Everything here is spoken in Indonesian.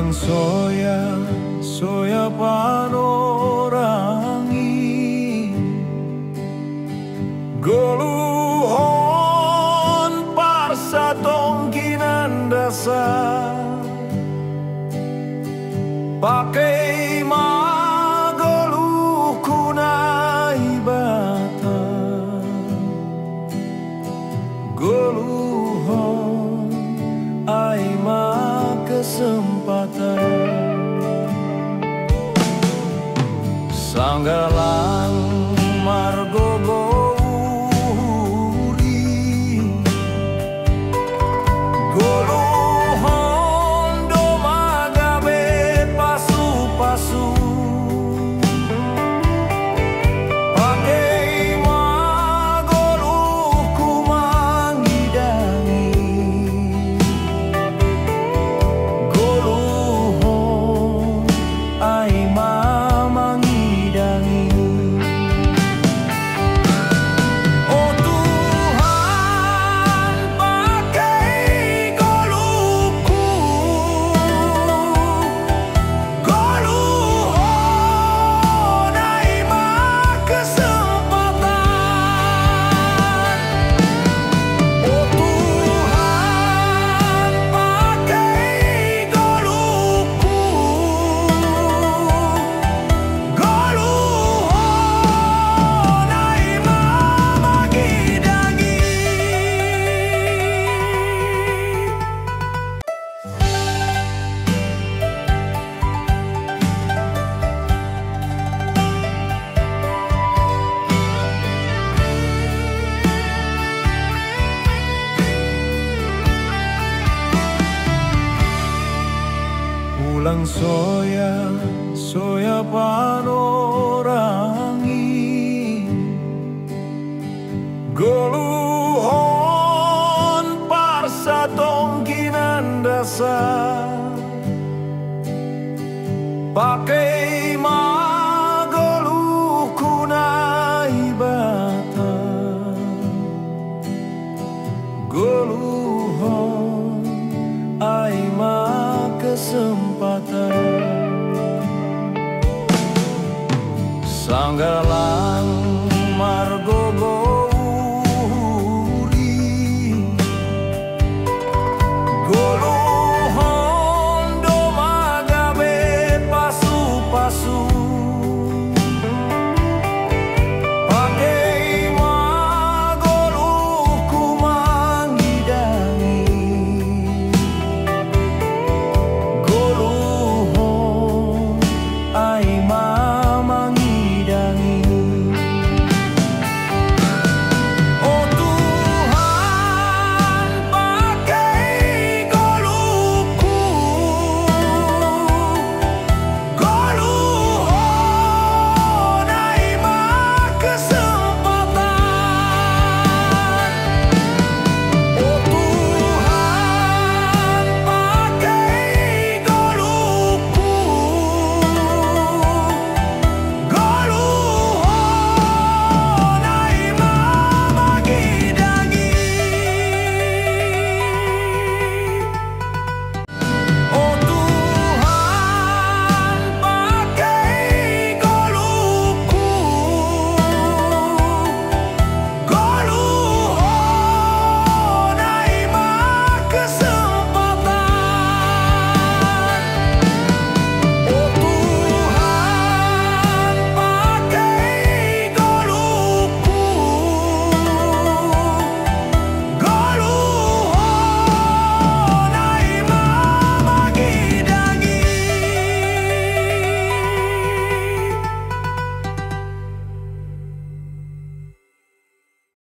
Ulang soya, soya panorangi Goluhon parsa tongkinan dasar pakai magoluh kunai bata Goluhon aima kesempatan Sanggalang margo gouri Goluhon do magabe pasu-pasu pakai magoluh kumangidangi Goluhon aima mangidangi Oh Tuhan pakai goluhku Goluhon aima kesempatan Oh Tuhan pakai goluhku Goluhon aima magidangi Ulang soya, soya panorangi Goluhon parsa tongkinan dasar pakai